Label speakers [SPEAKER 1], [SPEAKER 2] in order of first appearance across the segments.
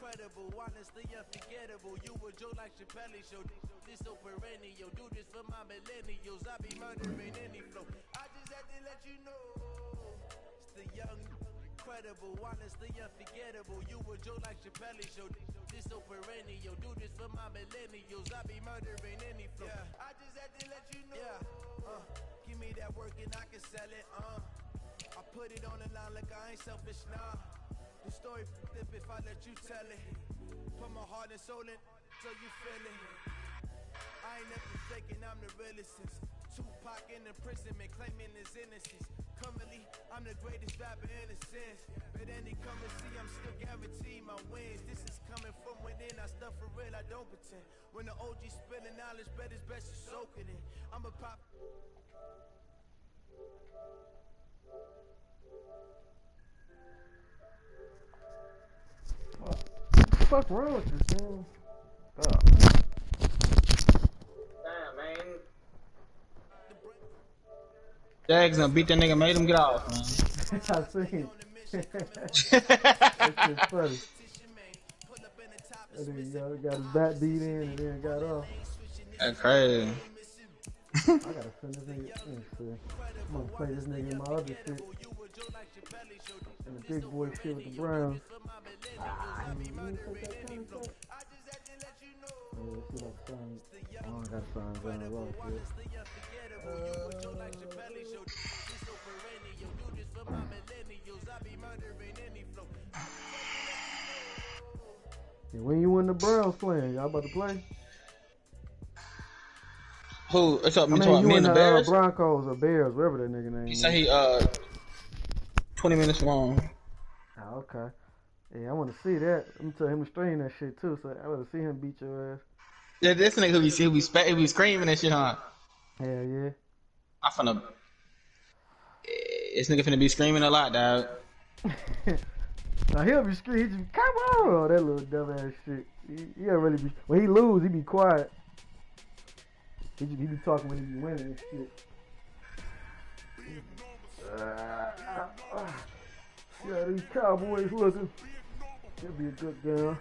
[SPEAKER 1] Incredible, honestly unforgettable. You a joke like Chappelle show. This so perennial. Do this for my millennials. I be murdering any flow. I just had to let you know. It's the young, incredible, honestly unforgettable. You a joke like Chappelle show. This so perennial. Do this for my millennials. I be murdering any flow. Yeah. I just had to let you know. Yeah. Give me that work and I can sell it. I put it on the line like I ain't selfish, nah. The story flip if I let you tell it. Put my heart and soul in so you feel it. I ain't never faking, I'm the realest since Tupac in imprisonment, claiming his innocence. Currently, I'm the greatest rapper in a sense. But any come and see, I'm still guaranteed my wins. This is coming from within, I stuff for real, I don't pretend. When the OG spilling knowledge, bet it's best you soak it in. I'm a pop.
[SPEAKER 2] What the fuck wrong with this thing? Oh.
[SPEAKER 3] Damn, man. Jags gonna beat that nigga, made him get off, man.
[SPEAKER 2] I seen. That shit's funny. And then he got his back beat in and then got off.
[SPEAKER 3] That's crazy.
[SPEAKER 2] I gotta send this nigga. Let me see. I'm gonna play this nigga in my other shit. And the big boy shit with the Browns. I don't got signs on the road shit. Yeah, when you and the Browns playing, y'all about to play?
[SPEAKER 3] Who? What's up?
[SPEAKER 2] I mean, you
[SPEAKER 3] me
[SPEAKER 2] and
[SPEAKER 3] and the Bears?
[SPEAKER 2] Broncos or Bears, whatever that nigga name
[SPEAKER 3] He
[SPEAKER 2] is.
[SPEAKER 3] said he 20 minutes long.
[SPEAKER 2] Oh, okay. Yeah, I want to see that. I'm gonna tell him to stream that shit too, so I want to see him beat your ass.
[SPEAKER 3] Yeah, this nigga who be screaming and shit, huh?
[SPEAKER 2] Hell yeah.
[SPEAKER 3] I finna. This nigga finna be screaming a lot, dog.
[SPEAKER 2] Now he'll be screaming, he just, come on, that little dumb ass shit. He don't really be, when he lose, he be quiet. He be talking when he be winning and shit. Yeah, these Cowboys looking. It'll be a good game.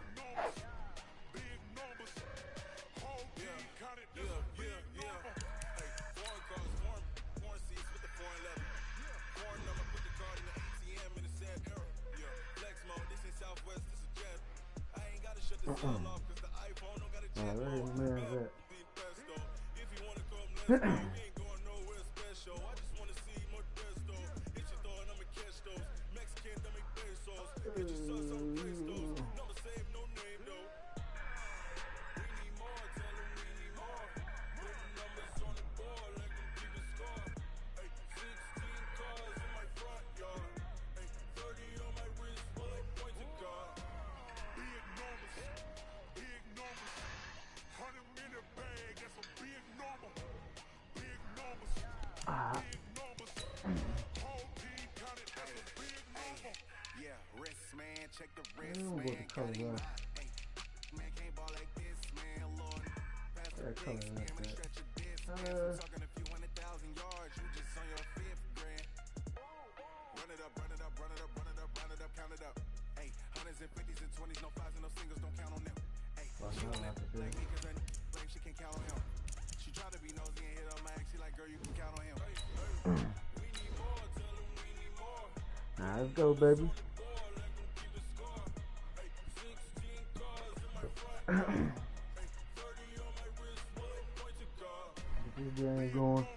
[SPEAKER 2] Let's go, baby. Get this game going.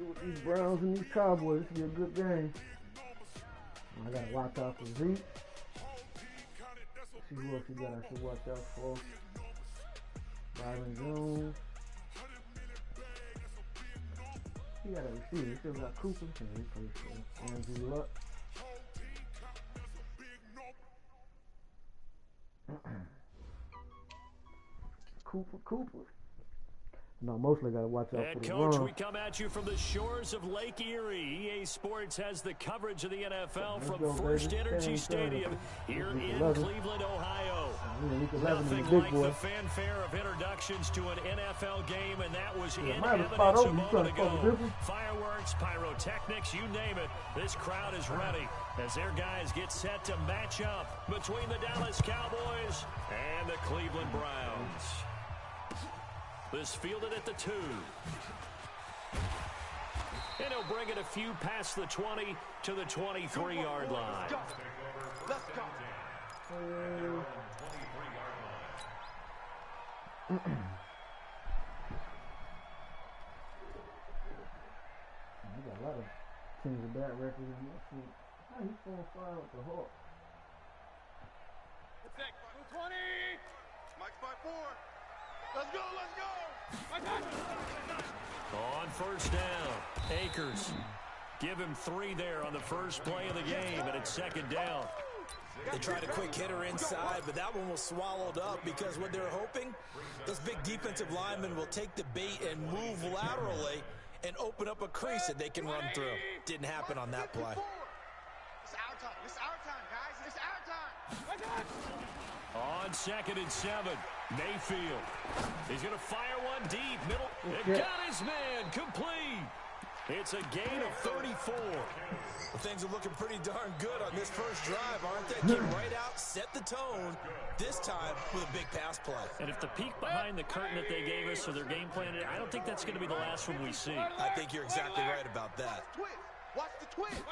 [SPEAKER 2] With these Browns and these Cowboys, this will be a good game. I gotta watch out for Zeke. See who else you got I should watch out for. Byron Jones. He got a receiver. He still got Cooper. And he plays for Andrew Luck. Cooper. No, mostly got to watch out for
[SPEAKER 4] And
[SPEAKER 2] the
[SPEAKER 4] Coach,
[SPEAKER 2] run.
[SPEAKER 4] we come at you from the shores of Lake Erie. EA Sports has the coverage of the NFL from First Energy Stadium here in Cleveland, Ohio. Nothing like the fanfare of introductions to an NFL game, and that was in evidence a moment ago. Fireworks, pyrotechnics, you name it. This crowd is ready as their guys get set to match up between the Dallas Cowboys and the Cleveland Browns. This fielded at the 2. And he'll bring it a few past the 20 to the 23-yard line.
[SPEAKER 1] Let's go.
[SPEAKER 2] You got a lot of teams with bad records in that shit. How he going fire with the Hawks?
[SPEAKER 1] Attack 20. Mike's by 4. Let's go, let's go.
[SPEAKER 4] On first down, Akers. Give him 3 there on the first play of the game, and it's second down.
[SPEAKER 5] They tried a quick hitter inside, but that one was swallowed up because what they're hoping, those big defensive linemen will take the bait and move laterally and open up a crease that they can run through. Didn't happen on that play.
[SPEAKER 1] It's our time. It's our time, guys. It's our time.
[SPEAKER 4] On 2nd and 7, Mayfield. He's going to fire one deep. Middle. It got his man. Complete. It's a gain of 34.
[SPEAKER 5] Well, things are looking pretty darn good on this first drive, aren't they? Get right out, set the tone, this time with a big pass play.
[SPEAKER 4] And if the peek behind the curtain that they gave us for their game plan, I don't think that's going to be the last one we see.
[SPEAKER 5] I think you're exactly right about that.
[SPEAKER 1] Watch the twist.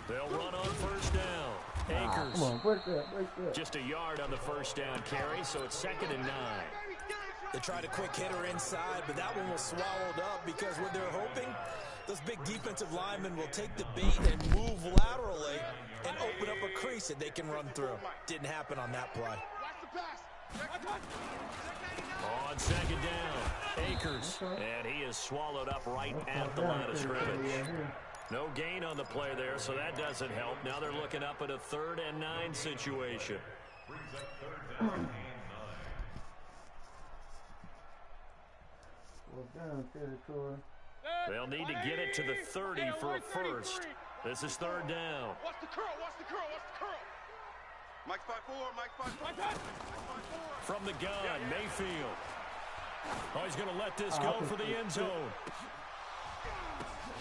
[SPEAKER 4] They'll run on first down. Akers.
[SPEAKER 2] Come on, break that.
[SPEAKER 4] Just a yard on the first down carry, so it's 2nd and 9.
[SPEAKER 5] They tried a quick hitter inside, but that one was swallowed up because what they're hoping, those big defensive linemen will take the bait and move laterally and open up a crease that they can run through. Didn't happen on that play.
[SPEAKER 4] On 2nd down, Akers. And he is swallowed up right at the line of scrimmage. No gain on the play there, so that doesn't help. Now they're looking up at a 3rd and 9 situation. They'll need to get it to the 30 for a first. This is 3rd down.
[SPEAKER 1] Watch the curl. Mike's by 4. Mike's by 4.
[SPEAKER 4] From the gun, Mayfield. Oh, he's going to let this go for the end zone.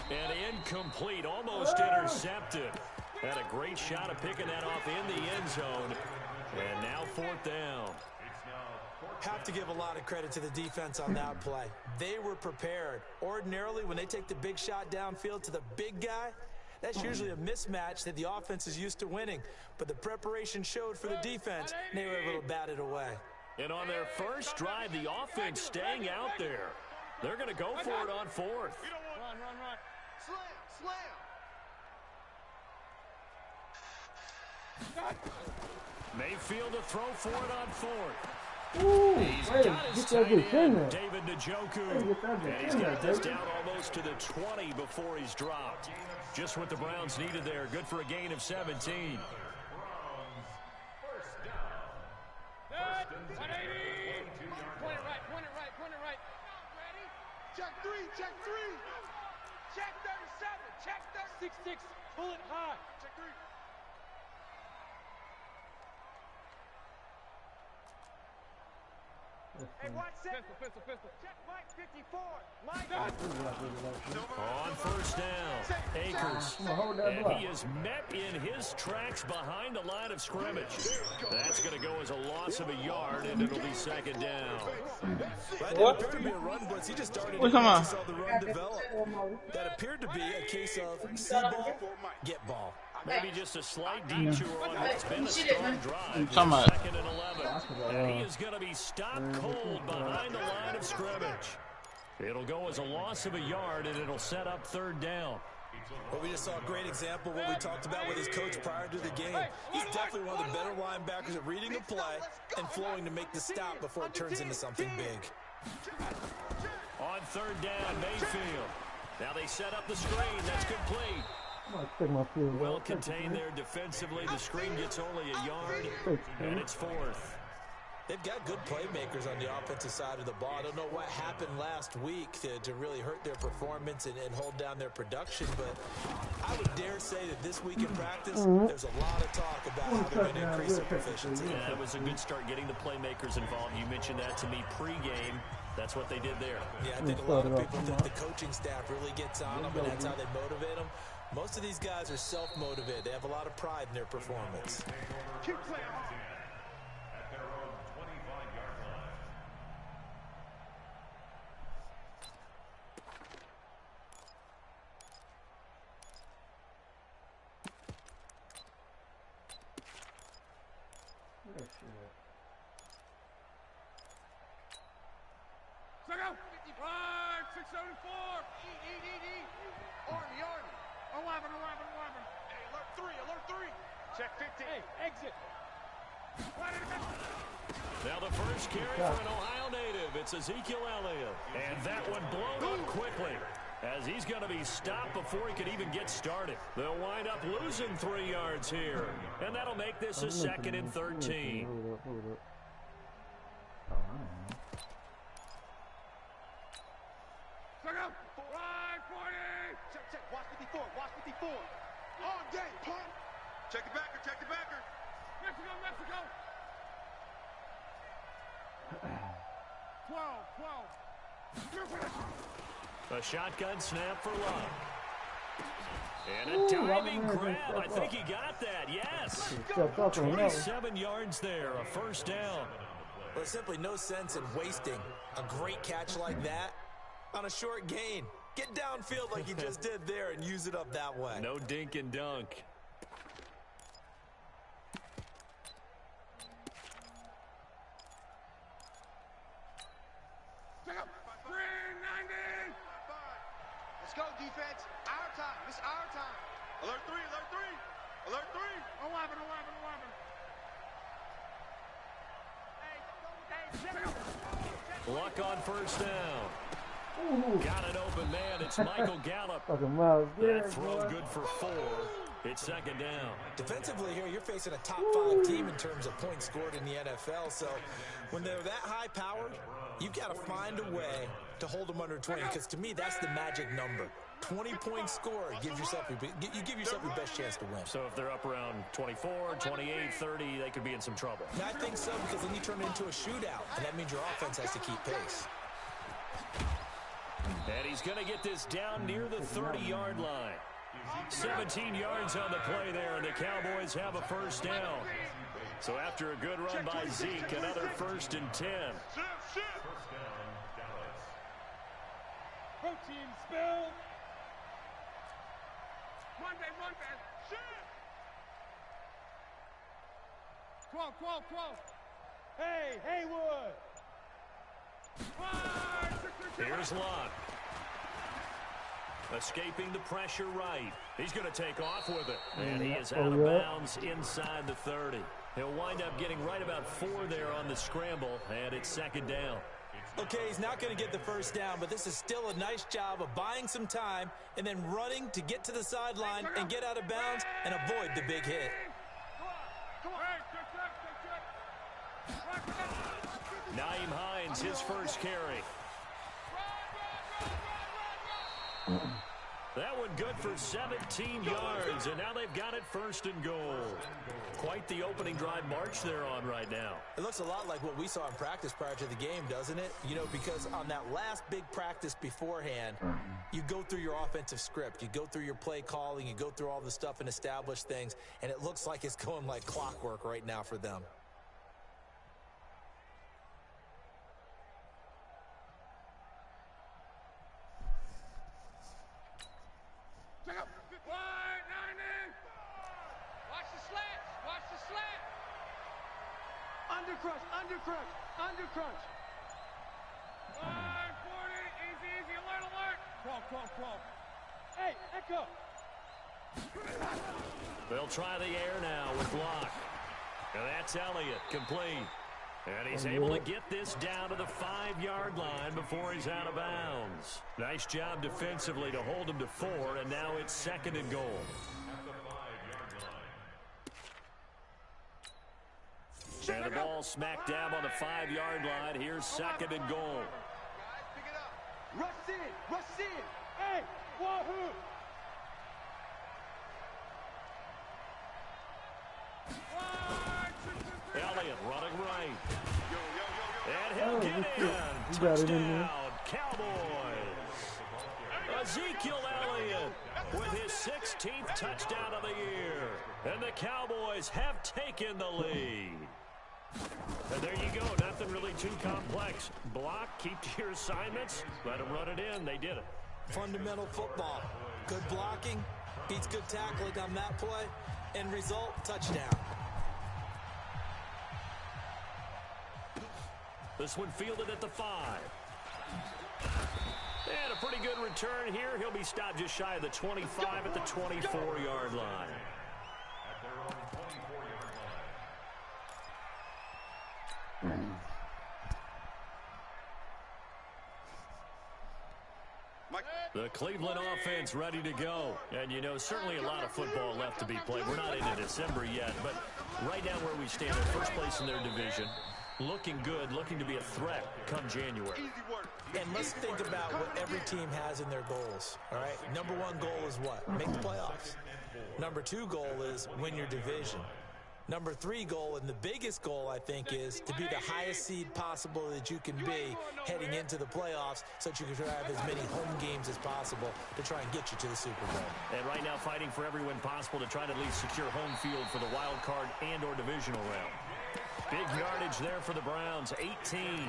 [SPEAKER 4] And incomplete, almost intercepted. Had a great shot of picking that off in the end zone. And now 4th down.
[SPEAKER 5] Have to give a lot of credit to the defense on that play. They were prepared. Ordinarily, when they take the big shot downfield to the big guy, that's usually a mismatch that the offense is used to winning. But the preparation showed for the defense, and they were able to bat it away.
[SPEAKER 4] And on their first drive, the offense staying out there. They're going to go for it on 4th.
[SPEAKER 1] Run. Slam.
[SPEAKER 4] Mayfield to throw for it on 4th.
[SPEAKER 2] Ooh,
[SPEAKER 4] He's
[SPEAKER 2] hey,
[SPEAKER 4] got his
[SPEAKER 2] get that
[SPEAKER 4] tight
[SPEAKER 2] bitch in
[SPEAKER 4] end,
[SPEAKER 2] there.
[SPEAKER 4] David Njoku.
[SPEAKER 2] Hey,
[SPEAKER 4] And he's got this down almost to the 20 before he's dropped. Just what the Browns needed there. Good for a gain of 17.
[SPEAKER 1] 180. Point it right. Check 3. Check 37. Check 36. Pull it high. Check 3. Hey, watch pistol. Check Mike 54. Mike.
[SPEAKER 4] On first down, Akers. And he is met in his tracks behind the line of scrimmage. That's going to go as a loss of a yard, and it'll be 2nd down.
[SPEAKER 5] That didn't appear to be a run blitz. He just started to saw the run develop. That appeared to be a case of see ball, get ball.
[SPEAKER 4] Maybe just a slight detour on what's been a strong drive. 2nd and 11. And he is going to be stopped cold behind the line of scrimmage. It'll go as a loss of a yard, and it'll set up 3rd down.
[SPEAKER 5] Well, we just saw a great example of what we talked about with his coach prior to the game. He's definitely one of the better linebackers at reading a play and flowing to make the stop before it turns into something big.
[SPEAKER 4] On 3rd down, Mayfield. Now they set up the screen. That's complete. Well contained there defensively. The screen gets only a yard, and it's 4th.
[SPEAKER 5] They've got good playmakers on the offensive side of the ball. I don't know what happened last week to really hurt their performance and hold down their production, but I would dare say that this week in practice, there's a lot of talk about how they're going to increase their proficiency.
[SPEAKER 4] Yeah, it was a good start getting the playmakers involved. You mentioned that to me pregame. That's what they did there.
[SPEAKER 5] Yeah, I think a lot of people think the coaching staff really gets on them, and that's how they motivate them. Most of these guys are self-motivated. They have a lot of pride in their performance.
[SPEAKER 6] Keep playing hard. Check out. 674. Army. 11. Hey, alert 3. Check 50. Hey, exit.
[SPEAKER 4] Now the first carry for an Ohio native. It's Ezekiel Elliott. And that one blown up quickly, as he's going to be stopped before he could even get started. They'll wind up losing 3 yards here. And that'll make this a 2nd and 13.
[SPEAKER 2] Hold up.
[SPEAKER 6] Check out. 540. Check. Watch 54. On game, punt. Check the backer. Mexico. 12.
[SPEAKER 4] A shotgun snap for Luck. And a diving grab. I think he got that. Yes. 27 yards there. A first down.
[SPEAKER 5] Well, there's simply no sense in wasting a great catch like that on a short gain. Get downfield like you just did there and use it up that way.
[SPEAKER 4] No dink and dunk.
[SPEAKER 6] Check up. 390. Let's go, defense. Our time. It's our time. Alert 3. 11.
[SPEAKER 4] Luck on first down. Got an open man. It's Michael Gallup. That throw good for 4. It's 2nd down.
[SPEAKER 5] Defensively here, you're facing a top 5 team in terms of points scored in the NFL. So when they're that high powered, you've got to find a way to hold them under 20. Because to me, that's the magic number. 20 points scored. You give yourself your best chance to win.
[SPEAKER 4] So if they're up around 24, 28, 30, they could be in some trouble.
[SPEAKER 5] And I think so, because then you turn it into a shootout, and that means your offense has to keep pace.
[SPEAKER 4] And he's going to get this down near the 30-yard line. 17 yards on the play there, and the Cowboys have a first down. So after a good run by Zeke, another 1st and 10.
[SPEAKER 6] Protein spill. Monday. Shit. 12. Hey, Haywood.
[SPEAKER 4] Here's Luck. Escaping the pressure right. He's going to take off with it. And he is out of bounds inside the 30. He'll wind up getting right about 4 there on the scramble, and it's 2nd down.
[SPEAKER 5] Okay, he's not going to get the first down, but this is still a nice job of buying some time and then running to get to the sideline and get out of bounds and avoid the big hit.
[SPEAKER 4] Naeem Hines, his first carry. That one good for 17 yards, and now they've got it 1st and goal. Quite the opening drive march they're on right now.
[SPEAKER 5] It looks a lot like what we saw in practice prior to the game, doesn't it? You know, because on that last big practice beforehand, you go through your offensive script, you go through your play calling, you go through all the stuff and establish things, and it looks like it's going like clockwork right now for them.
[SPEAKER 6] Check up. 190. Watch the slant. Under crunch. 140. Easy. Alert. 12. Hey, Echo.
[SPEAKER 4] They'll try the air now with Luck. And that's Elliott, complete. And he's able to get this down to the 5-yard line before he's out of bounds. Nice job defensively to hold him to 4, and now it's 2nd and goal. And the ball smack dab on the 5-yard line. Here's second and goal.
[SPEAKER 6] Guys, pick it up. Rush in. Rush in. Hey, wahoo.
[SPEAKER 4] Elliott running right. And he'll get in. Touchdown, Cowboys. Ezekiel Elliott with his 16th touchdown of the year. And the Cowboys have taken the lead. And there you go. Nothing really too complex. Block, keep to your assignments, let them run it in. They did it.
[SPEAKER 5] Fundamental football. Good blocking, beats good tackling on that play. End result, touchdown.
[SPEAKER 4] This one fielded at the 5. And a pretty good return here. He'll be stopped just shy of the 25 at the 24-yard line. The Cleveland offense ready to go. And, you know, certainly a lot of football left to be played. We're not into December yet, but right now where we stand, in first place in their division, looking good, looking to be a threat come January.
[SPEAKER 5] And let's think about what every team has in their goals, all right? Number 1 goal is what? Make the playoffs. Number 2 goal is win your division. Number 3 goal, and the biggest goal, I think, is to be the highest seed possible that you can be heading into the playoffs so that you can have as many home games as possible to try and get you to the Super Bowl.
[SPEAKER 4] And right now fighting for every win possible to try to at least secure home field for the wild card and or divisional round. Big yardage there for the Browns, 18.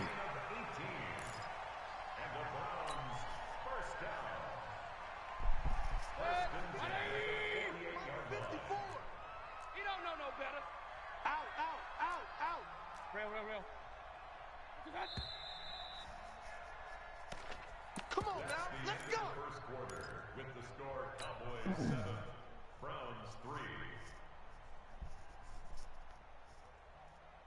[SPEAKER 6] Real. Come on now, let's go.
[SPEAKER 7] First quarter with the score Cowboys 7, Browns 3.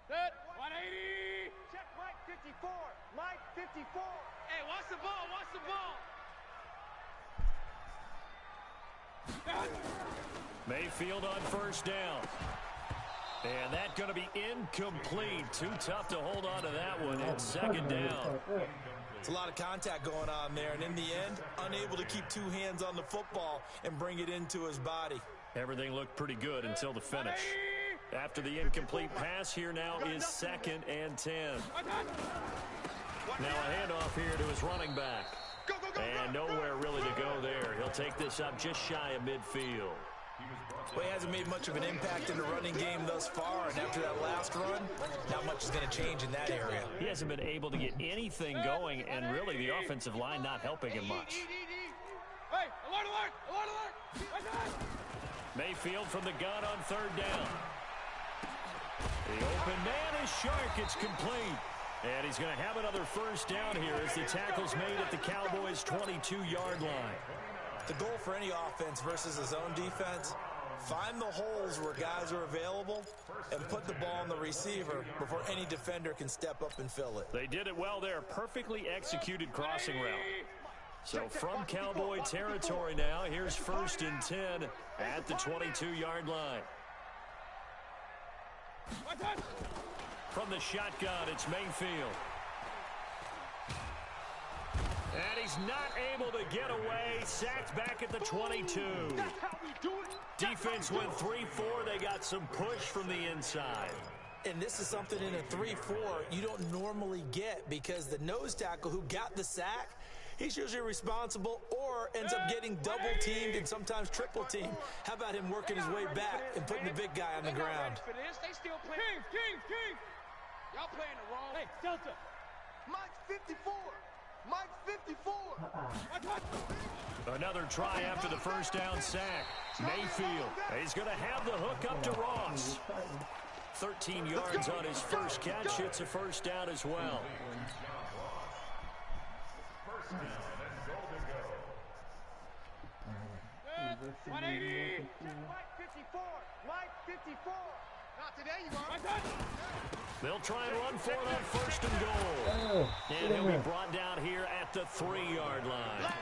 [SPEAKER 6] Set, 180. Check Mike 54. Mike 54. Hey, watch the ball, watch the ball.
[SPEAKER 4] Mayfield on first down. And that's going to be incomplete. Too tough to hold on to that one. It's second down.
[SPEAKER 5] It's a lot of contact going on there, and in the end, unable to keep 2 hands on the football and bring it into his body.
[SPEAKER 4] Everything looked pretty good until the finish. After the incomplete pass, here now is second and 10. Now a handoff here to his running back. And nowhere really to go there. He'll take this up just shy of midfield.
[SPEAKER 5] Well, he hasn't made much of an impact in the running game thus far, and after that last run, not much is going to change in that area.
[SPEAKER 4] He hasn't been able to get anything going, and really the offensive line not helping him much.
[SPEAKER 6] Hey, alert!
[SPEAKER 4] Mayfield from the gun on third down. The open man is Shark. It's complete. And he's going to have another first down here as the tackle's made at the Cowboys' 22-yard line.
[SPEAKER 5] The goal for any offense versus his own defense, find the holes where guys are available and put the ball on the receiver before any defender can step up and fill it.
[SPEAKER 4] They did it well there. Perfectly executed crossing route. So from Cowboy territory now, here's first and 10 at the 22-yard line. From the shotgun, it's Mayfield. And he's not able to get away. Sacked back at the 22. Defense went 3-4. They got some push from the inside.
[SPEAKER 5] And this is something in a 3-4 you don't normally get because the nose tackle who got the sack, he's usually responsible or ends up getting double-teamed and sometimes triple-teamed. How about him working his way back and putting the big guy on the ground?
[SPEAKER 6] They still playing. King. Y'all playing the wrong. Hey, Delta. Mike's 54. Mike's 54.
[SPEAKER 4] Another try after the first down sack. Mayfield, he's going to have the hook up to Ross. 13 yards on his first catch. It's a first down as well.
[SPEAKER 7] First down and goal to go.
[SPEAKER 6] 180. Mike 54. Mike 54. Not today, you are.
[SPEAKER 4] They'll try and run for it on first and goal. And he'll be brought down here at the 3-yard line.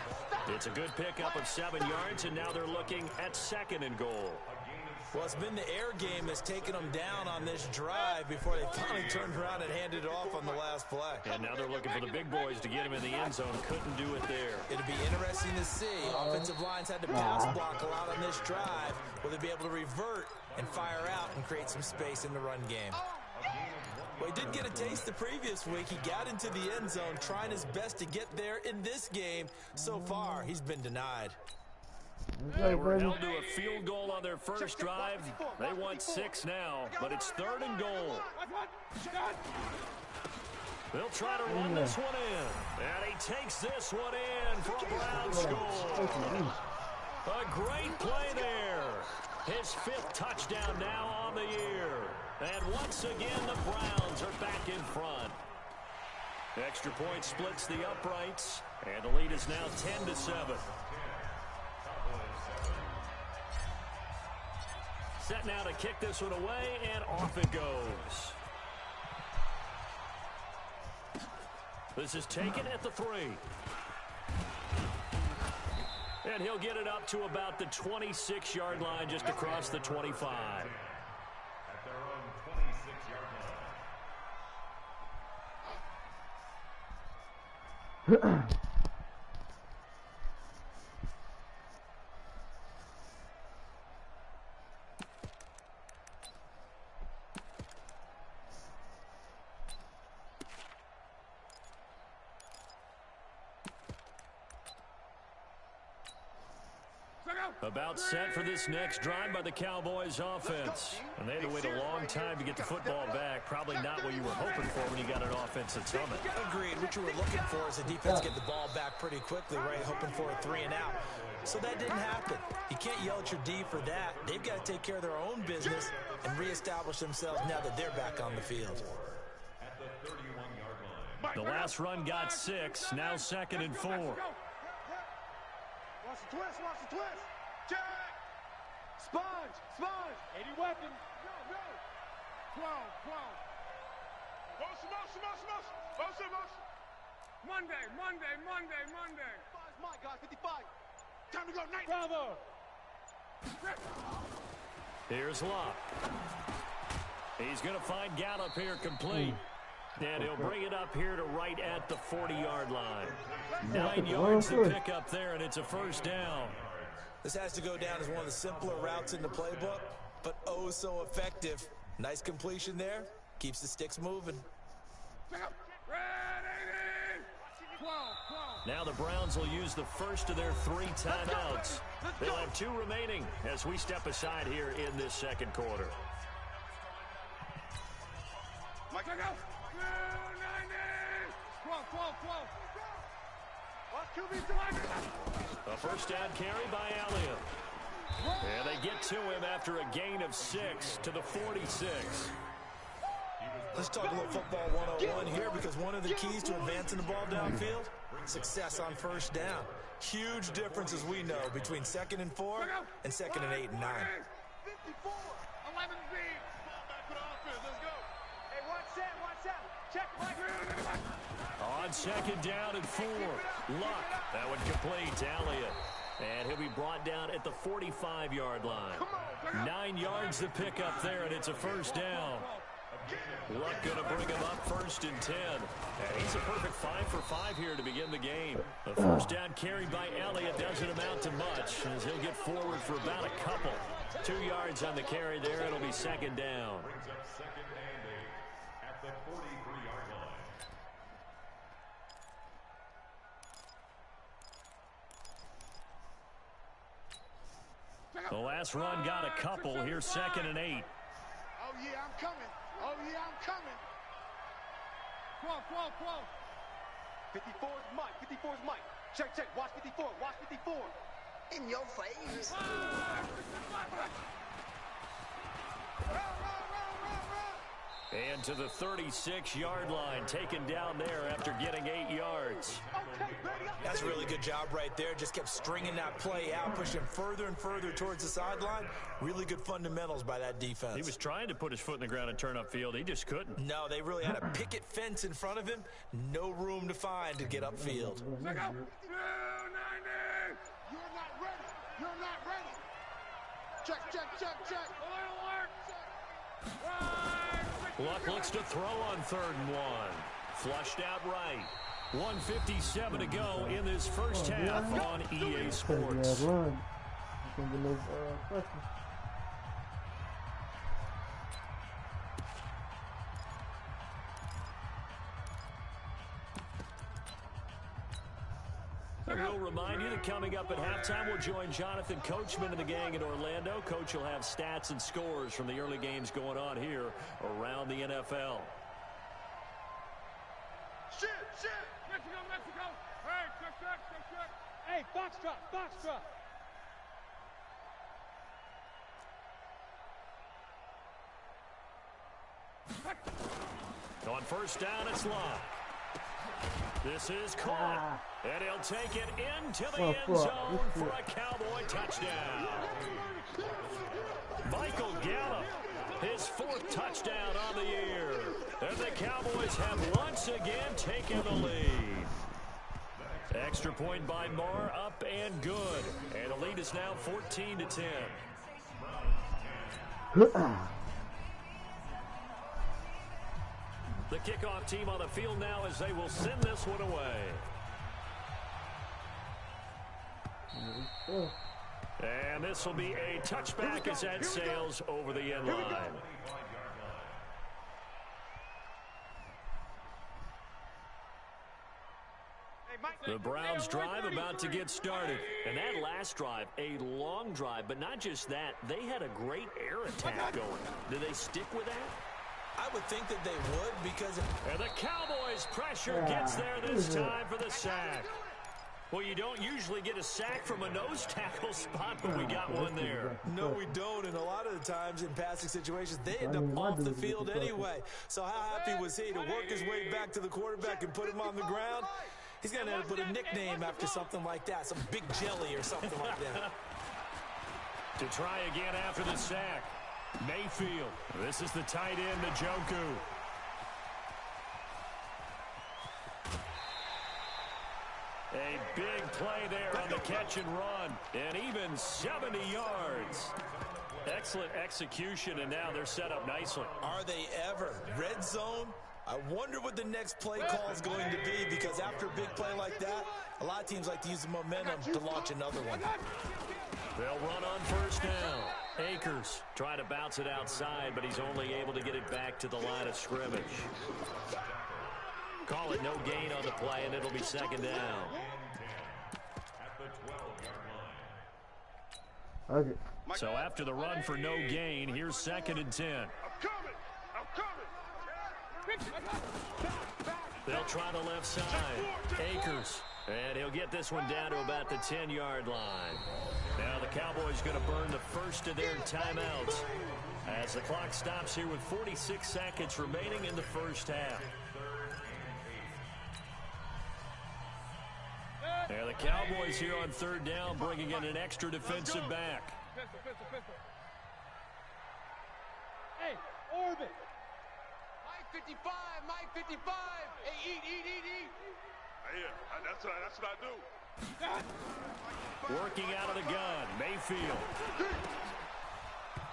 [SPEAKER 4] It's a good pickup of 7 yards, and now they're looking at second and goal.
[SPEAKER 7] A gain of
[SPEAKER 5] Well, it's been the air game that's taken them down on this drive before they finally turned around and handed it off on the last play.
[SPEAKER 4] And now they're looking for the big boys to get him in the end zone. Couldn't do it there.
[SPEAKER 5] It'll be interesting to see. Offensive lines had to pass block a lot on this drive. Will they be able to revert and fire out and create some space in the run game? Well, he did get a taste the previous week. He got into the end zone trying his best to get there in this game. So far, he's been denied.
[SPEAKER 4] They were held to a field goal on their first drive. They want 6 now, but it's 3rd and goal. They'll try to run this one in. And he takes this one in for a Browns score. A great play there. His 5th touchdown now on the year. And once again, the Browns are back in front. Extra point splits the uprights, and the lead is now 10-7. Set now to kick this one away, and off it goes. This is taken at the 3. And he'll get it up to about the 26-yard line, just across the 25.
[SPEAKER 7] At their own 26-yard line.
[SPEAKER 4] About set for this next drive by the Cowboys offense. And they had to wait a long time to get the football back. Probably not what you were hoping for when you got an offense at Summit.
[SPEAKER 5] Agreed. What you were looking for is the defense get the ball back pretty quickly, right? Hoping for a 3 and out. So that didn't happen. You can't yell at your D for that. They've got to take care of their own business and reestablish themselves now that they're back on the field.
[SPEAKER 7] At the 31-yard line.
[SPEAKER 4] The last run got 6. Now 2nd and 4.
[SPEAKER 6] Watch the twist, watch the twist. Check. Sponge, sponge. 80 weapon. Go, go. 12. Motion. Monday. Five's my guy, 55. Time to go, night. Bravo.
[SPEAKER 4] Here's Locke. He's going to find Gallup here complete. And he'll bring it up here to right at the 40-yard line. 9 yards to pick up there, and it's a 1st down.
[SPEAKER 5] This has to go down as one of the simpler routes in the playbook, but oh so effective. Nice completion there. Keeps the sticks moving.
[SPEAKER 4] Now the Browns will use the first of their 3 timeouts. They'll have 2 remaining as we step aside here in this 2nd quarter. A 1st down carry by Elliott. And they get to him after a gain of 6 to the 46.
[SPEAKER 5] Let's talk a little football 101 here, because one of the keys to advancing the ball downfield, success on 1st down. Huge difference, as we know, between 2nd and 4 and 2nd and 8 and 9.
[SPEAKER 6] 54, 11 speed. Ball back for the offense. Let's go. Hey, one set. Check, Mike.
[SPEAKER 4] On 2nd down and 4. Luck. That would complete to Elliott. And he'll be brought down at the 45-yard line. 9 yards to pick up there, and it's a 1st down. Luck going to bring him up 1st and 10. And he's a perfect 5 for 5 here to begin the game. The 1st down carried by Elliott doesn't amount to much, as he'll get forward for about a couple. 2 yards on the carry there. It'll be 2nd down.
[SPEAKER 7] Brings up 2nd and 8 at the 43-yard line.
[SPEAKER 4] The last run got a couple. Here's 2nd and 8.
[SPEAKER 6] Oh, yeah, I'm coming. 12. 54's Mike. Check. Watch 54. In your face.
[SPEAKER 4] And to the 36-yard line, taken down there after getting 8 yards.
[SPEAKER 5] That's a really good job right there. Just kept stringing that play out, pushing further and further towards the sideline. Really good fundamentals by that defense.
[SPEAKER 4] He was trying to put his foot in the ground and turn upfield. He just couldn't.
[SPEAKER 5] No, they really had a picket fence in front of him. No room to find to get upfield.
[SPEAKER 6] You're not ready. Check. Alert.
[SPEAKER 4] Luck looks to throw on 3rd and 1. Flushed out right. 1:57 to go in this first half on EA Sports. And we'll remind you that coming up at halftime, we'll join Jonathan Coachman and the gang in Orlando. Coach will have stats and scores from the early games going on here around the NFL.
[SPEAKER 6] Shit. Mexico. Hey, check. Hey, box drop.
[SPEAKER 4] On first down, it's Locke. This is caught, and he'll take it into the end zone for a Cowboy touchdown. Michael Gallup, his 4th touchdown on the year. And the Cowboys have once again taken the lead. Extra point by Marr, up and good. And the lead is now 14-10. The kickoff team on the field now as they will send this one away. And this will be a touchback as that sails over the end line. The Browns drive about to get started. And that last drive, a long drive, but not just that, they had a great air attack going. Do they stick with that?
[SPEAKER 5] I would think that they would because...
[SPEAKER 4] And the Cowboys' pressure gets there this time for the sack. Well, you don't usually get a sack from a nose tackle spot, but we got one there.
[SPEAKER 5] No, we don't, and a lot of the times in passing situations, they end up off the field anyway. So how happy was he to work his way back to the quarterback and put him on the ground? He's going to end up with a nickname after something like that, some Big Jelly or something like that.
[SPEAKER 4] To try again after the sack, Mayfield. This is the tight end, Njoku. A big play there on the catch and run, and even 70 yards. Excellent execution, and now they're set up nicely.
[SPEAKER 5] Are they ever? Red zone? I wonder what the next play call is going to be, because after a big play like that, a lot of teams like to use the momentum to launch another one.
[SPEAKER 4] They'll run on first down. Akers trying to bounce it outside, but he's only able to get it back to the line of scrimmage. Call it no gain on the play, and it'll be second down.
[SPEAKER 2] Okay.
[SPEAKER 4] So after the run for no gain, here's 2nd and 10.
[SPEAKER 6] I'm coming.
[SPEAKER 4] They'll try the left side. Akers. And he'll get this one down to about the 10-yard line. Now the Cowboys going to burn the first of their timeouts as the clock stops here with 46 seconds remaining in the first half. And the Cowboys here on third down bringing in an extra defensive back.
[SPEAKER 6] Pistol. Hey, orbit. Mike 55. Hey, eat.
[SPEAKER 7] Yeah, that's what I do.
[SPEAKER 4] Working out of the gun, Mayfield.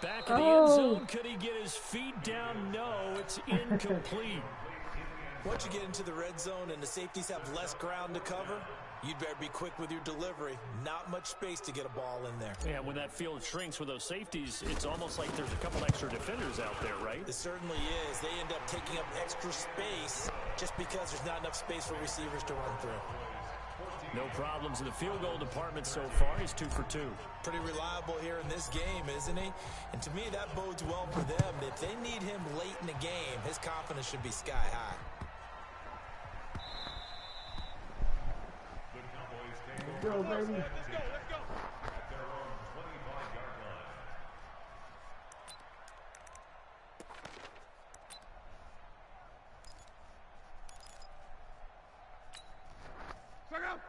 [SPEAKER 4] Back in the end zone, could he get his feet down? No, it's incomplete.
[SPEAKER 5] Once you get into the red zone and the safeties have less ground to cover, you'd better be quick with your delivery. Not much space to get a ball in there.
[SPEAKER 4] Yeah, when that field shrinks with those safeties, it's almost like there's a couple extra defenders out there, right?
[SPEAKER 5] It certainly is. They end up taking up extra space just because there's not enough space for receivers to run through.
[SPEAKER 4] No problems in the field goal department so far. He's 2 for 2.
[SPEAKER 5] Pretty reliable here in this game, isn't he? And to me, that bodes well for them. If they need him late in the game, his confidence should be sky high.
[SPEAKER 2] Let's go, baby.
[SPEAKER 6] Let's go.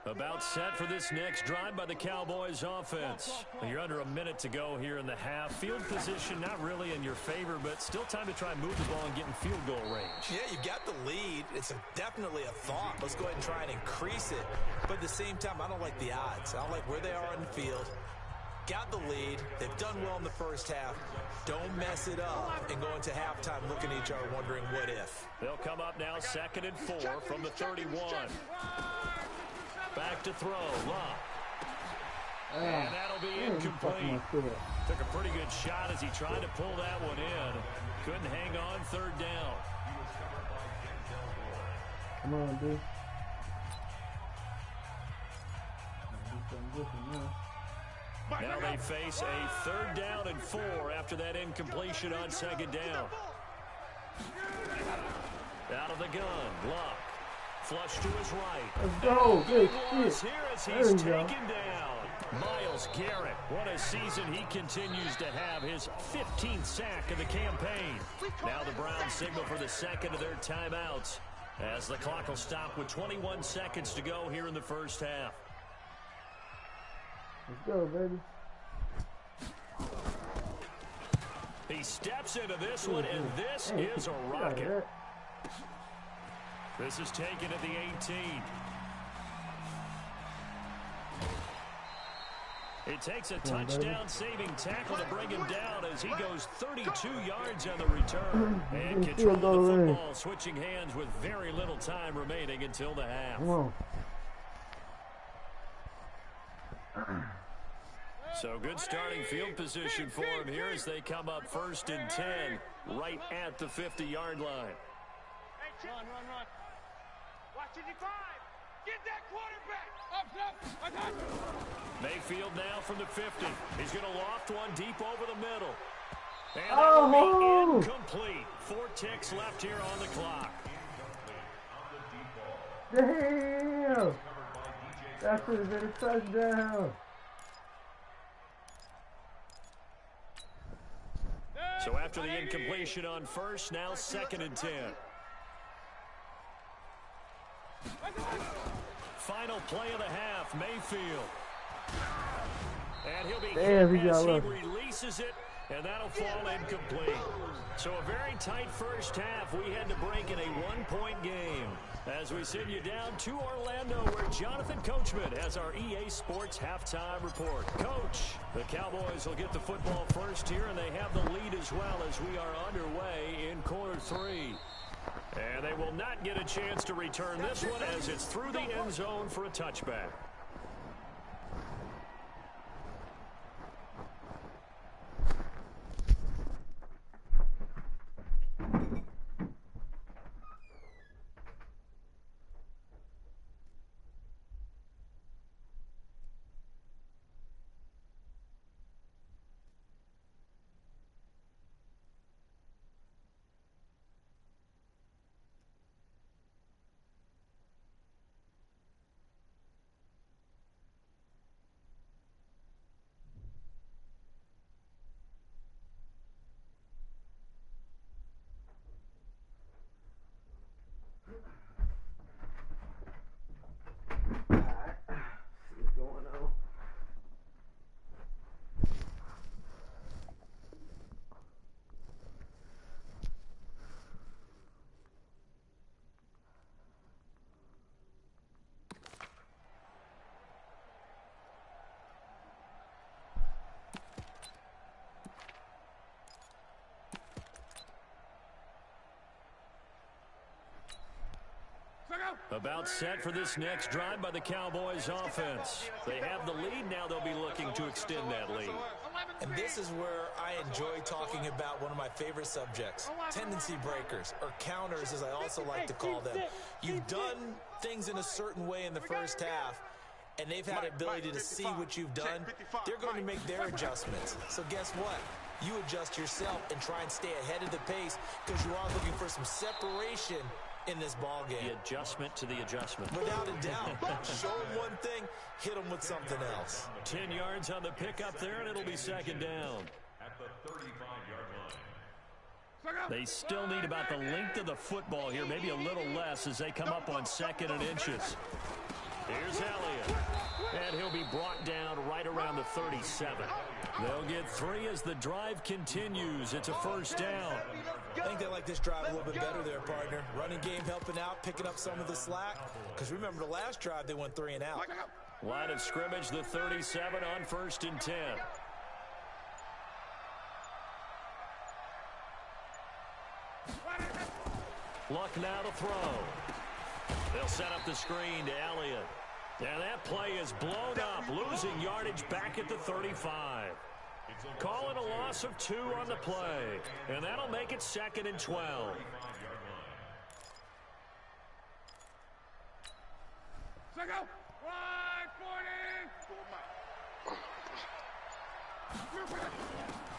[SPEAKER 4] About set for this next drive by the Cowboys offense. You're under a minute to go here in the half. Field position not really in your favor, but still time to try and move the ball and get in field goal range.
[SPEAKER 5] Yeah, you got the lead. It's definitely a thought. Let's go ahead and try and increase it. But at the same time, I don't like the odds. I don't like where they are in the field. got the lead. They've done well in the first half. Don't mess it up and go into halftime looking at each other wondering what if.
[SPEAKER 4] They'll come up now 2nd and 4 from the 31. Back to throw. Love. And that'll be incomplete. Took a pretty good shot as he tried to pull that one in. Couldn't hang on 3rd down.
[SPEAKER 2] Come on, dude.
[SPEAKER 4] Now they face a 3rd down and 4 after that incompletion on 2nd down. Out of the gun, Luck. Flush to his right.
[SPEAKER 2] Let's go. Good shit.
[SPEAKER 4] Here as he's taken down. Miles Garrett, what a season he continues to have, his 15th sack of the campaign. Now the Browns signal for the 2nd of their timeouts as the clock will stop with 21 seconds to go here in the first half.
[SPEAKER 2] Let's go, baby.
[SPEAKER 4] He steps into this one, and this is a rocket. This is taken at the 18. It takes a touchdown-saving tackle to bring him down as he goes 32 yards on the return. And control of the football, switching hands with very little time remaining until the half. So good starting field position for him here as they come up 1st and 10 right at the 50-yard line.
[SPEAKER 6] Hey, run. Watch it, 5. Get that quarterback. Up.
[SPEAKER 4] Mayfield now from the 50. He's going to loft one deep over the middle. And that will be incomplete. 4 ticks left here on the clock.
[SPEAKER 2] Damn! That should have been a touchdown.
[SPEAKER 4] So after the incompletion on 1st, now 2nd and 10. Final play of the half, Mayfield. And he'll be hit as he releases it, and that'll fall incomplete. So a very tight first half. We had to break in a 1-point game. As we send you down to Orlando, where Jonathan Coachman has our EA Sports halftime report. Coach, the Cowboys will get the football first here, and they have the lead as well as we are underway in quarter 3. And they will not get a chance to return this one as it's through the end zone for a touchback. About set for this next drive by the Cowboys offense. They have the lead, now they'll be looking to extend that lead.
[SPEAKER 5] And this is where I enjoy talking about one of my favorite subjects, tendency breakers, or counters as I also like to call them. You've done things in a certain way in the first half, and they've had the ability to see what you've done. They're going to make their adjustments. So guess what? You adjust yourself and try and stay ahead of the pace because you are looking for some separation in this ball game.
[SPEAKER 4] The adjustment to the adjustment.
[SPEAKER 5] Without a doubt. Show them one thing, hit them with something else.
[SPEAKER 4] 10 yards on the pickup there, and it'll be 2nd down.
[SPEAKER 7] At the 35-yard line.
[SPEAKER 4] They still need about the length of the football here, maybe a little less as they come up on 2nd and inches. Here's Elliott. And he'll be brought down right around the 37. They'll get 3 as the drive continues. It's a 1st down.
[SPEAKER 5] I think they like this drive a little bit better there, partner. Running game helping out, picking up some of the slack. Because remember the last drive, they went 3 and out.
[SPEAKER 4] Line of scrimmage, the 37 on 1st and 10. Luck now to throw. They'll set up the screen to Elliott. And that play is blown up, losing yardage back at the 35. Calling a loss of 2 on the play. And that'll make it 2nd and 12.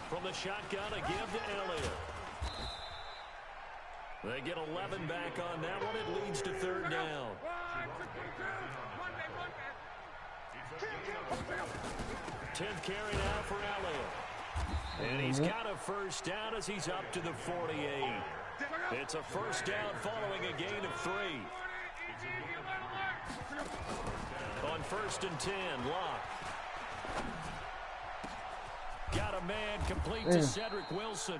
[SPEAKER 4] From the shotgun, a give to Elliott. They get 11 back on that one. It leads to 3rd down. 10th carry now for Elliott. And he's got a 1st down as he's up to the 48. It's a 1st down following a gain of 3. On 1st and 10, Locke. Got a man complete to Cedric Wilson.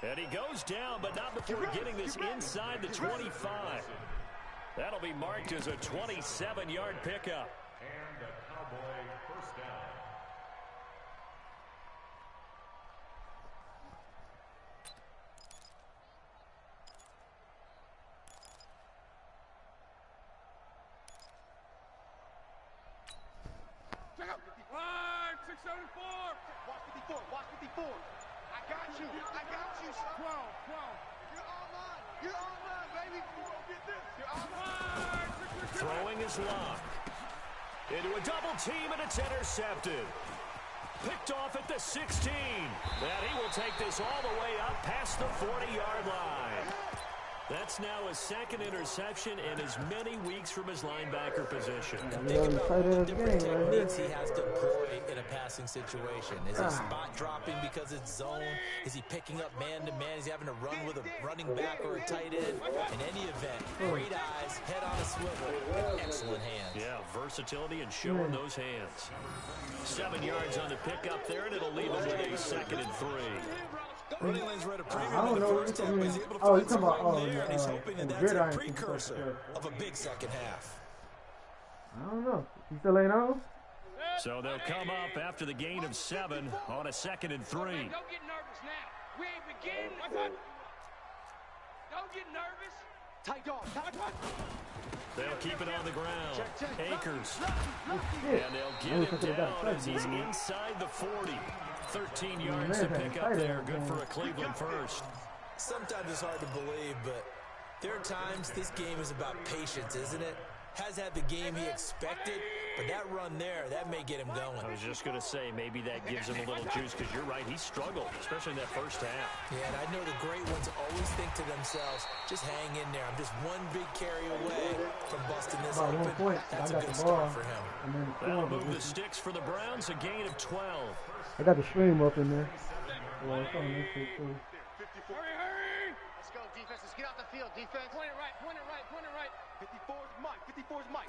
[SPEAKER 4] And he goes down, but not before getting this inside the 25. That'll be marked as a 27-yard pickup.
[SPEAKER 7] And a Cowboy 1st down.
[SPEAKER 6] Line 674. Watch 54. Watch 54. I got you. I got you. 12. You're online. You're online, baby. Get this. You're online.
[SPEAKER 4] Throwing is Locke. Into a double team, and it's intercepted. Picked off at the 16. And he will take this all the way up past the 40-yard line. That's now his 2nd interception in as many weeks from his linebacker position.
[SPEAKER 5] Think about the different techniques he has to employ in a passing situation. Is he spot dropping because it's zone? Is he picking up man-to-man? Is he having to run with a running back or a tight end? In any event, great eyes, head on a swivel, and excellent hands.
[SPEAKER 4] Yeah, versatility and showing those hands. 7 yards on the pickup there, and it'll leave him with a 2nd and 3.
[SPEAKER 5] Running lanes were at a premium
[SPEAKER 2] I don't
[SPEAKER 5] in the
[SPEAKER 2] know
[SPEAKER 5] first
[SPEAKER 2] what
[SPEAKER 5] half,
[SPEAKER 2] you
[SPEAKER 5] but he's
[SPEAKER 2] mean.
[SPEAKER 5] able to
[SPEAKER 2] Oh,
[SPEAKER 5] find
[SPEAKER 2] you're
[SPEAKER 5] some
[SPEAKER 2] talking about
[SPEAKER 5] running there, and he's hoping that that's a precursor of a big second half.
[SPEAKER 2] I don't know. You still ain't on?
[SPEAKER 4] So they'll come up after the gain of 7 on a 2nd and 3.
[SPEAKER 6] Don't get nervous now. We ain't beginning. Don't get nervous. Tight dog.
[SPEAKER 4] They'll keep it on the ground. Akers.
[SPEAKER 2] Shit.
[SPEAKER 4] And they'll get him down as he's inside the 40. 13 yards to pick up there. Good for a Cleveland first.
[SPEAKER 5] Sometimes it's hard to believe, but there are times this game is about patience, isn't it? Has had the game he expected, but that run there, that may get him going.
[SPEAKER 4] I was just going to say, maybe that gives him a little juice, because you're right, he struggled, especially in that first half.
[SPEAKER 5] Yeah, and I know the great ones always think to themselves, just hang in there. I'm just one big carry away from busting this open. That's a good start for him.
[SPEAKER 4] That'll move the sticks for the Browns, a gain of 12.
[SPEAKER 2] I got the stream up in there. Well, it's on this shit too.
[SPEAKER 6] Hurry. Let's go, defense. Let's get out the field, defense. Point it right. 54's Mike. 54's Mike.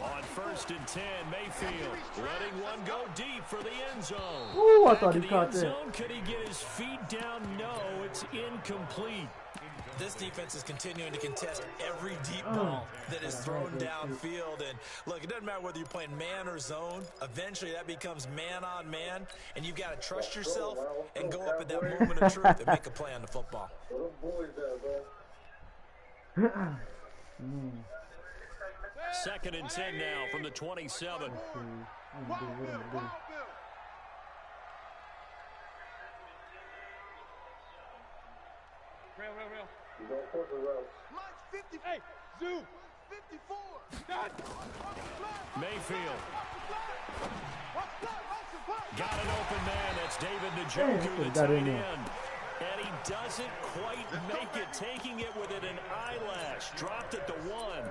[SPEAKER 4] On 1st and 10, Mayfield letting one go deep for the end zone.
[SPEAKER 2] Ooh, I
[SPEAKER 4] Back
[SPEAKER 2] thought he
[SPEAKER 4] in the
[SPEAKER 2] caught
[SPEAKER 4] end
[SPEAKER 2] that.
[SPEAKER 4] zone. Could he get his feet down? No, it's incomplete.
[SPEAKER 5] This defense is continuing to contest every deep ball that is thrown downfield. And look, it doesn't matter whether you're playing man or zone. Eventually, that becomes man on man, and you've got to trust yourself and go up at that moment of truth and make a play on the football.
[SPEAKER 4] 2nd and 10 now from the 27.
[SPEAKER 6] Real. Mike's 50. Hey, Zoo. 54.
[SPEAKER 4] Mayfield. Got an open man. That's David Njoku, the tight end. And he doesn't quite make it, taking it within an eyelash. Dropped at the 1.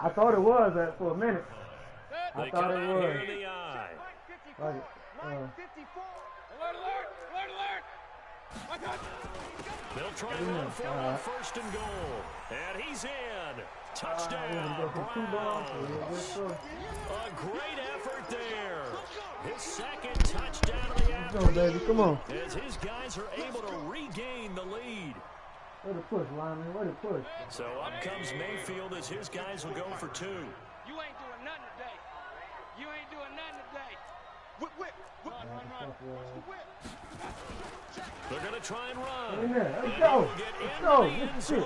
[SPEAKER 2] I thought it was that for a minute.
[SPEAKER 4] They come out here in the eye.
[SPEAKER 6] Alert.
[SPEAKER 4] They'll try to run for it on 1st and goal. And he's in. Touchdown, Browns. A great effort there. His 2nd touchdown of the afternoon.
[SPEAKER 2] Come on, baby. Come on.
[SPEAKER 4] As his guys are able to regain the lead.
[SPEAKER 2] Where the push, lineman? Where the push?
[SPEAKER 4] So up comes Mayfield as his guys will go for 2.
[SPEAKER 6] You ain't doing nothing today. You ain't doing nothing today. Whip, whip, whip. Run.
[SPEAKER 4] They're going to try and run.
[SPEAKER 2] In there. Let's go. Let's go.